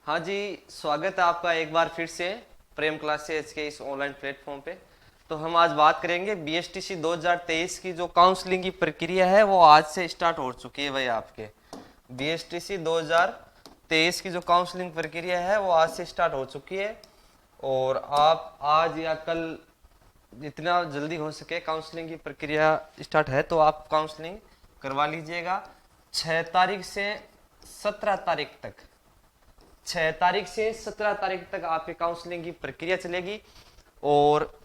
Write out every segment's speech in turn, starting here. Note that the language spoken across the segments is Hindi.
हाँ जी, स्वागत है आपका एक बार फिर से प्रेम क्लासेस के इस ऑनलाइन प्लेटफॉर्म पे। तो हम आज बात करेंगे बीएसटीसी 2023 की जो काउंसलिंग की प्रक्रिया है वो आज से स्टार्ट हो चुकी है भाई। आपके बीएसटीसी 2023 की जो काउंसलिंग प्रक्रिया है वो आज से स्टार्ट हो चुकी है। और आप आज या कल जितना जल्दी हो सके काउंसलिंग की प्रक्रिया स्टार्ट है तो आप काउंसलिंग करवा लीजिएगा। 6 तारीख से 17 तारीख तक, 6 तारीख से 17 तारीख तक आपके काउंसलिंग की प्रक्रिया चलेगी। और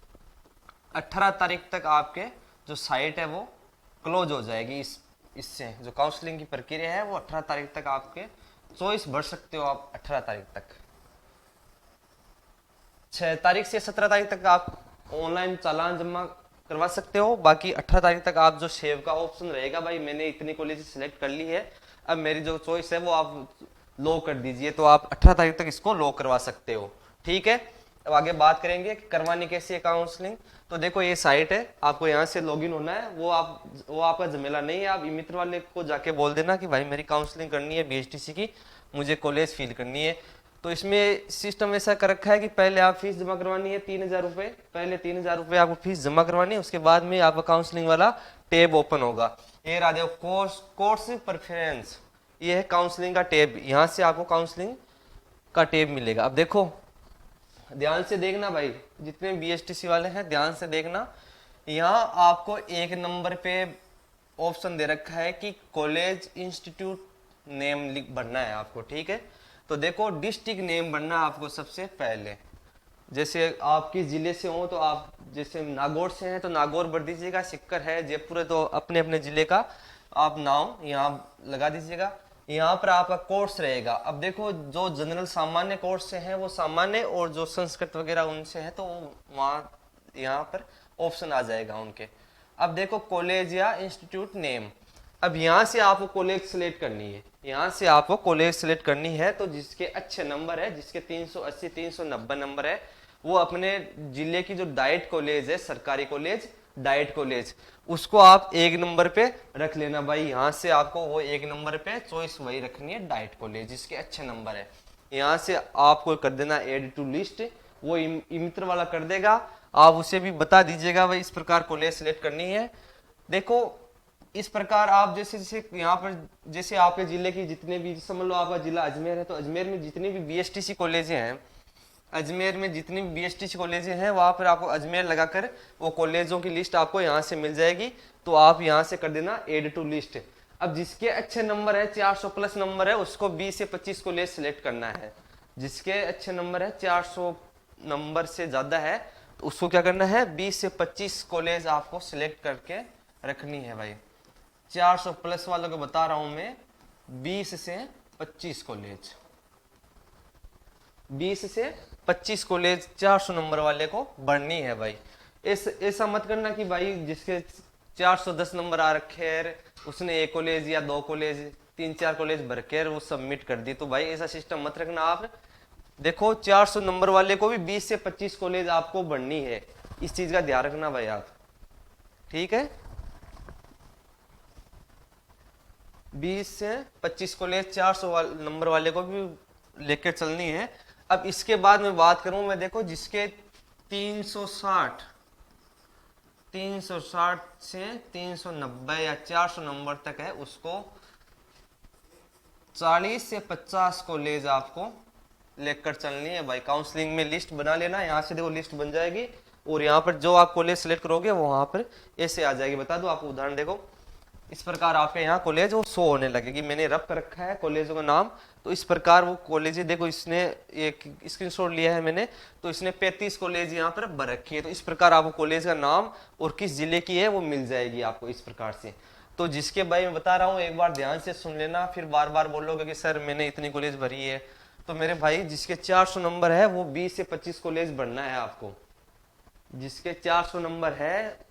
18 तारीख तक आपके जो साइट है वो क्लोज हो जाएगी। इससे जो काउंसलिंग की प्रक्रिया है वो 18 तारीख तक आपके चॉइस भर सकते हो आप 18 तारीख तक। 6 तारीख से 17 तारीख तक आप ऑनलाइन चालान जमा करवा सकते हो। बाकी 18 तारीख तक आप जो सेव का ऑप्शन रहेगा, भाई मैंने इतनी कॉलेज सिलेक्ट कर ली है, अब मेरी जो चॉइस है वो आप लो कर दीजिए, तो आप 18 तारीख तक इसको लो करवा सकते हो। ठीक है, अब आगे बात करेंगे कि करवानी कैसी है काउंसलिंग। तो देखो ये साइट है, आपको यहाँ से लॉगिन होना है। वो आपका झमेला नहीं है। आप ई मित्र वाले को जाके बोल देना कि भाई मेरी काउंसलिंग करनी है बीएसटीसी की, मुझे कॉलेज फील करनी है। तो इसमें सिस्टम ऐसा कर रखा है कि पहले आप फीस जमा करवानी है 3,000 रुपये। पहले 3,000 रुपये आपको फीस जमा करवानी है, उसके बाद में आपका काउंसलिंग वाला टैब ओपन होगा। ये रहा देखो, कोर्स प्रेफरेंस, ये है काउंसलिंग का टैब। यहाँ से आपको काउंसलिंग का टैब मिलेगा। अब देखो ध्यान से देखना भाई, जितने बीएसटीसी वाले हैं ध्यान से देखना। यहाँ आपको एक नंबर पे ऑप्शन दे रखा है कि कॉलेज इंस्टीट्यूट नेम लिख भरना है आपको। ठीक है, तो देखो डिस्ट्रिक्ट नेम भरना है आपको सबसे पहले। जैसे आपकी जिले से हो तो आप जैसे नागौर से हैं तो नागौर भर दीजिएगा, सिक्कर है जयपुर है तो अपने अपने जिले का आप नाम यहाँ लगा दीजिएगा। यहाँ पर आपका कोर्स रहेगा। अब देखो जो जनरल सामान्य कोर्स से हैं वो सामान्य, और जो संस्कृत वगैरह उनसे है तो वहाँ यहाँ पर ऑप्शन आ जाएगा उनके। अब देखो कॉलेज या इंस्टीट्यूट नेम, अब यहाँ से आपको कॉलेज सिलेक्ट करनी है। यहाँ से आपको कॉलेज सिलेक्ट करनी है तो जिसके अच्छे नंबर है, जिसके 380 390 नंबर है, वो अपने जिले की जो डाइट कॉलेज है, सरकारी कॉलेज डाइट कॉलेज, उसको आप एक नंबर पे रख लेना भाई। यहाँ से आपको वो एक नंबर पे चॉइस वही रखनी है, डाइट कॉलेज जिसके अच्छे नंबर है। यहाँ से आपको कर देना ऐड टू लिस्ट, वो मित्र वाला कर देगा। आप उसे भी बता दीजिएगा भाई इस प्रकार कॉलेज सिलेक्ट करनी है। देखो इस प्रकार आप जैसे जैसे यहाँ पर जैसे आपके जिले की जितने भी, समझ लो आपका जिला अजमेर है तो अजमेर में जितनी भी बीएसटीसी कॉलेजें हैं, अजमेर में जितनी भी बीएसटीसी कॉलेजें हैं वहां पर आपको अजमेर लगाकर वो कॉलेजों की लिस्ट आपको यहाँ से मिल जाएगी। तो आप यहाँ से कर देना एड टू लिस्ट। अब जिसके अच्छे नंबर है, 400 प्लस नंबर है, उसको 20 से 25 कॉलेज सिलेक्ट करना है। जिसके अच्छे नंबर है, 400 नंबर से ज्यादा है, तो उसको क्या करना है, 20 से 25 कॉलेज आपको सिलेक्ट करके रखनी है भाई। 400 प्लस वालों को बता रहा हूं मैं, 20 से 25 कॉलेज, 20 से 25 कॉलेज 400 नंबर वाले को भरनी है भाई। ऐसा मत करना कि भाई जिसके 410 नंबर आ रखे हैं उसने एक कॉलेज या दो कॉलेज, 3 4 कॉलेज भर के वो सबमिट कर दी, तो भाई ऐसा सिस्टम मत रखना आप। देखो 400 नंबर वाले को भी 20 से 25 कॉलेज आपको भरनी है, इस चीज का ध्यान रखना भाई आप। ठीक है, 20 से 25 कॉलेज 400 नंबर वाले को भी लेकर चलनी है। अब इसके बाद मैं बात करूं, मैं देखो जिसके 360 से 390 या 400 नंबर तक है उसको 40 से 50 कॉलेज आपको लेकर चलनी है भाई। काउंसलिंग में लिस्ट बना लेना, यहाँ से देखो लिस्ट बन जाएगी और यहाँ पर जो आप कॉलेज सेलेक्ट करोगे वो वहां पर ऐसे आ जाएगी। बता दो आपको उदाहरण, देखो इस प्रकार आपके यहाँ कॉलेज वो शो होने लगेगी। मैंने रख रखा है कॉलेजों का नाम, तो इस प्रकार वो कॉलेज देखो, इसने एक स्क्रीनशॉट लिया है मैंने, तो इसने 35 कॉलेज यहाँ पर भर रखी है। तो इस प्रकार आपको कॉलेज का नाम और किस जिले की है वो मिल जाएगी आपको इस प्रकार से। तो जिसके भाई मैं बता रहा हूँ एक बार ध्यान से सुन लेना, फिर बार बार बोलोगे कि सर मैंने इतनी कॉलेज भरी है। तो मेरे भाई जिसके 400 नंबर है वो 20 से 25 कॉलेज भरना है आपको। जिसके 400 नंबर है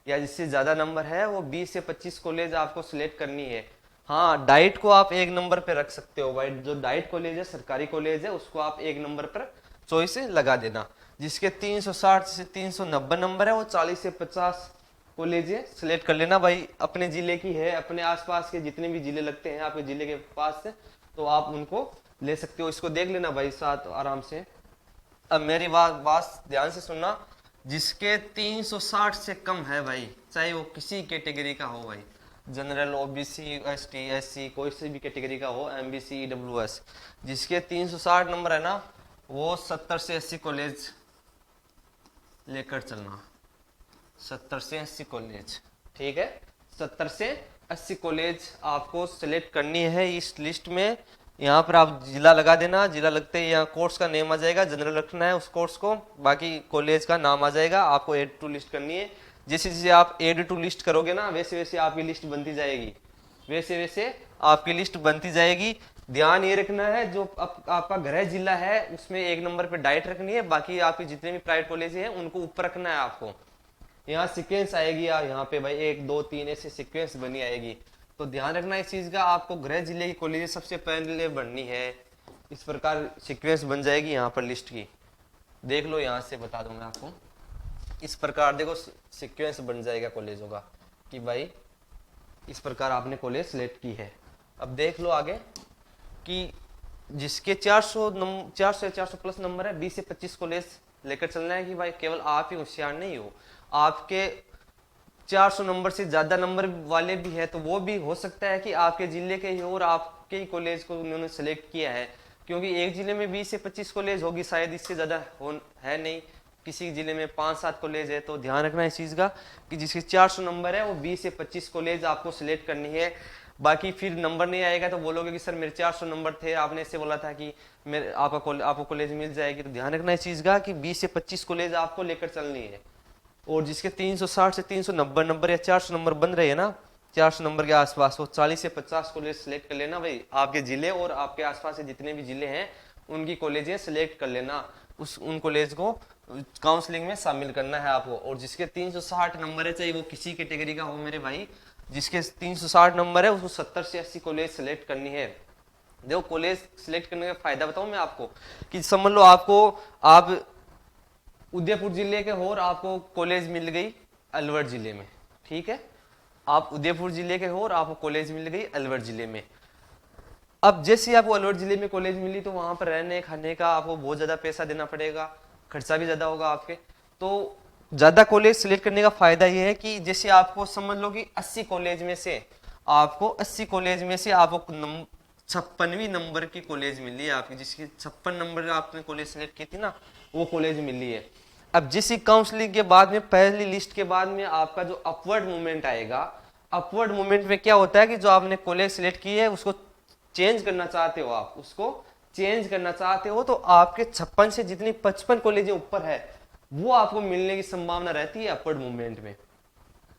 या जिससे ज्यादा नंबर है वो 20 से 25 कॉलेज आपको सिलेक्ट करनी है। हाँ, डाइट को आप एक नंबर पे रख सकते हो भाई, जो डाइट कॉलेज है, सरकारी कॉलेज है, उसको आप एक नंबर पर चॉइस लगा देना। जिसके 360 से 390 नंबर है वो 40 से 50 कॉलेज सिलेक्ट कर लेना भाई। अपने जिले की है, अपने आसपास के जितने भी जिले लगते हैं आपके जिले के पास से, तो आप उनको ले सकते हो, इसको देख लेना भाई साथ आराम से। अब मेरी बात ध्यान से सुनना, जिसके 360 से कम है भाई, चाहे वो किसी कैटेगरी का हो भाई, जनरल, ओबीसी, एसटी, एससी, कोई से भी कैटेगरी का हो, एमबीसी, ईडब्ल्यूएस, जिसके 360 नंबर है ना, वो 70 से 80 कॉलेज लेकर चलना। 70 से 80 कॉलेज, ठीक है, 70 से 80 कॉलेज आपको सिलेक्ट करनी है इस लिस्ट में। यहाँ पर आप जिला लगा देना, जिला लगते ही यहाँ कोर्स का नेम आ जाएगा, जनरल रखना है उस कोर्स को, बाकी कॉलेज का नाम आ जाएगा, आपको एड टू लिस्ट करनी है। जैसे जैसे आप एड टू लिस्ट करोगे ना, वैसे वैसे आपकी लिस्ट बनती जाएगी, वैसे वैसे आपकी लिस्ट बनती जाएगी। ध्यान ये रखना है, जो आपका गृह जिला है उसमें 1 नंबर पे डाइट रखनी है, बाकी आपके जितने भी प्राइवेट कॉलेज हैं उनको ऊपर रखना है आपको। यहाँ सीक्वेंस आएगी, यहाँ पे भाई 1 2 3 ऐसे सीक्वेंस बनी आएगी, तो ध्यान रखना इस चीज का। आपको गृह जिले की कॉलेज सबसे पहले बननी है, इस प्रकार सीक्वेंस बन जाएगी यहाँ पर लिस्ट की। देख लो, यहाँ से बता दूंगा आपको, इस प्रकार देखो सीक्वेंस बन जाएगा कॉलेजों का, कि भाई इस प्रकार आपने कॉलेज सिलेक्ट की है। अब देख लो आगे कि जिसके 400 प्लस नंबर है, 20 से 25 कॉलेज लेकर चलना है। कि भाई केवल आप ही होशियार नहीं हो, आपके 400 नंबर से ज्यादा नंबर वाले भी है, तो वो भी हो सकता है कि आपके जिले के ही और आपके ही कॉलेज को उन्होंने सेलेक्ट किया है, क्योंकि एक जिले में 20 से 25 कॉलेज होगी, शायद इससे ज्यादा है नहीं, किसी जिले में 5-7 कॉलेज है। तो ध्यान रखना इस चीज का कि जिसके 400 नंबर है वो 20 से 25 कॉलेज आपको सिलेक्ट करनी है। बाकी फिर नंबर नहीं आएगा तो बोलोगे कि सर मेरे 400 नंबर थे, आपने इससे बोला था कि मेरे आपको कॉलेज मिल जाएगी। तो ध्यान रखना इस चीज का कि 20 से 25 कॉलेज आपको लेकर चलनी है। और जिसके 360 से 390 नंबर या 400 नंबर बन रहे हैं ना, 400 नंबर के आसपास, वो 40 से 50 कॉलेज सिलेक्ट कर लेना भाई। आपके जिले और आपके आसपास के जितने भी जिले हैं उनकी कॉलेजें सिलेक्ट कर लेना, उन कॉलेज को काउंसलिंग में शामिल करना है आपको। और जिसके 360 नंबर है, चाहे वो किसी कैटेगरी का हो मेरे भाई, जिसके 360 नंबर है उसको 70 से 80 कॉलेज सिलेक्ट करनी है। देखो कॉलेज सिलेक्ट करने का फायदा बताऊं मैं आपको, कि समझ लो आप उदयपुर जिले के हो और आपको कॉलेज मिल गई अलवर जिले में, ठीक है, आप उदयपुर जिले के हो और आपको कॉलेज मिल गई अलवर जिले में। अब जैसे आपको अलवर जिले में कॉलेज मिली तो वहां पर रहने खाने का आपको बहुत ज्यादा पैसा देना पड़ेगा, खर्चा भी ज्यादा होगा आपके। तो ज्यादा कॉलेज सिलेक्ट करने का फायदा यह है कि जैसे आपको समझ लो कि 80 कॉलेज में से आपको 56वीं नंबर की कॉलेज मिली है आपकी, जिसकी 56 नंबर आपने कॉलेज सिलेक्ट की थी ना, वो कॉलेज मिली है। अब जिस काउंसलिंग के बाद में, पहली लिस्ट के बाद में आपका जो अपवर्ड मूवमेंट आएगा, अपवर्ड मूवमेंट में क्या होता है कि जो आपने कॉलेज सिलेक्ट की है उसको चेंज करना चाहते हो, आप उसको चेंज करना चाहते हो, तो आपके 56 से जितनी 55 कॉलेजें ऊपर है वो आपको मिलने की संभावना रहती है अपवर्ड मूवमेंट में।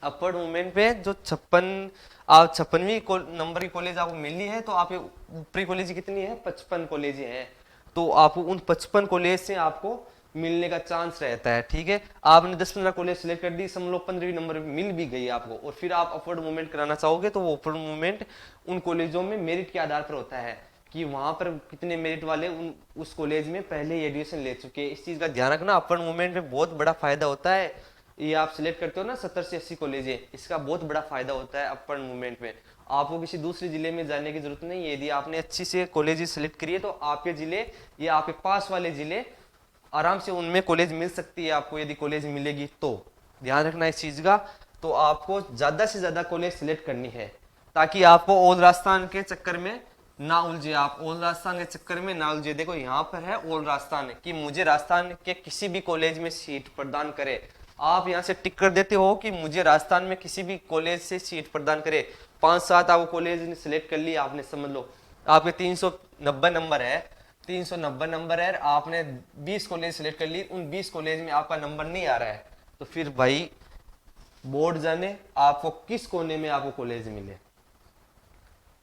अपवर्ड मूवमेंट में जो 56वीं नंबर की कॉलेज आपको मिली है, तो आपके ऊपरी कॉलेज कितनी है, 55 कॉलेज हैं, तो आपको उन 55 कॉलेज से आपको मिलने का चांस रहता है। ठीक है, आपने 10-15 कॉलेज सिलेक्ट कर दी, समझ लो 15वीं नंबर मिल भी गई आपको, और फिर आप अपवर्ड मूवमेंट कराना चाहोगे तो वो अपवर्ड मूवमेंट उन कॉलेजों में मेरिट के आधार पर होता है कि वहां पर कितने मेरिट वाले उस कॉलेज में पहले एडमिशन ले चुके हैं। इस चीज का ध्यान रखना, अपवर्ड मूवमेंट में बहुत बड़ा फायदा होता है। ये आप सिलेक्ट करते हो ना 70 से 80 कॉलेज, इसका बहुत बड़ा फायदा होता है अपवर्ड मूवमेंट में। आपको किसी दूसरे जिले में जाने की जरूरत नहीं है। यदि आपने अच्छी से कॉलेज सिलेक्ट करी है तो आपके जिले या आपके पास वाले जिले आराम से उनमें कॉलेज मिल सकती है आपको, यदि कॉलेज मिलेगी तो। ध्यान रखना इस चीज का। तो आपको ज्यादा से ज्यादा कॉलेज सिलेक्ट करनी है ताकि आपको ऑल राजस्थान के चक्कर में ना उलझे, आप ऑल राजस्थान के चक्कर में ना उलझे। देखो यहाँ पर है ऑल राजस्थान कि मुझे राजस्थान के किसी भी कॉलेज में सीट प्रदान करे, आप यहाँ से टिक कर देते हो कि मुझे राजस्थान में किसी भी कॉलेज से सीट प्रदान करे। 5-7 आपको कॉलेज ने सिलेक्ट कर लिया आपने, समझ लो आपके 390 नंबर है, 390 नंबर है, आपने 20 कॉलेज सिलेक्ट कर ली, उन 20 कॉलेज में आपका नंबर नहीं आ रहा है, तो फिर भाई बोर्ड जाने आपको किस कोने में आपको कॉलेज मिले।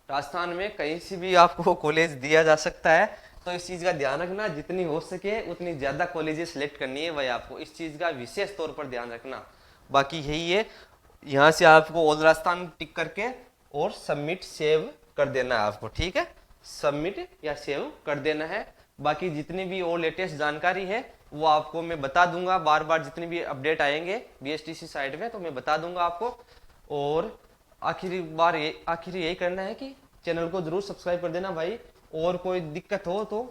राजस्थान में कहीं से भी आपको कॉलेज दिया जा सकता है, तो इस चीज का ध्यान रखना, जितनी हो सके उतनी ज्यादा कॉलेजेस सिलेक्ट करनी है भाई आपको, इस चीज का विशेष तौर पर ध्यान रखना। बाकी यही है, यहाँ से आपको ऑल राजस्थान टिक करके और सबमिट सेव कर देना है आपको। ठीक है, सबमिट या सेव कर देना है। बाकी जितनी भी और लेटेस्ट जानकारी है वो आपको मैं बता दूंगा, बार बार जितनी भी अपडेट आएंगे बीएसटीसी साइट में तो मैं बता दूंगा आपको। और आखिरी यही करना है कि चैनल को जरूर सब्सक्राइब कर देना भाई, और कोई दिक्कत हो तो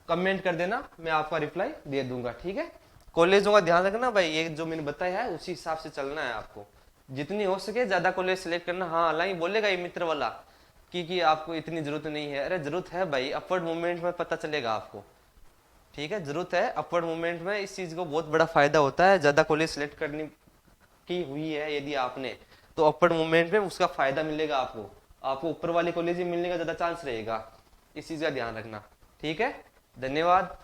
कमेंट कर देना, मैं आपका रिप्लाई दे दूंगा, ठीक है। कॉलेजों का ध्यान रखना भाई, ये जो मैंने बताया है उसी हिसाब से चलना है आपको, जितनी हो सके ज्यादा कॉलेज सेलेक्ट करना। हाँ हालांकि बोलेगा ये मित्र वाला कि आपको इतनी जरूरत नहीं है, अरे जरूरत है भाई, अपवर्ड मूवमेंट में पता चलेगा आपको, ठीक है, जरूरत है अपवर्ड मूवमेंट में, इस चीज को बहुत बड़ा फायदा होता है। ज्यादा कॉलेज सेलेक्ट करनी की हुई है यदि आपने, तो अपवर्ड मूवमेंट में उसका फायदा मिलेगा आपको, आपको ऊपर वाली कॉलेज में मिलने का ज्यादा चांस रहेगा, इस चीज का ध्यान रखना, ठीक है। धन्यवाद।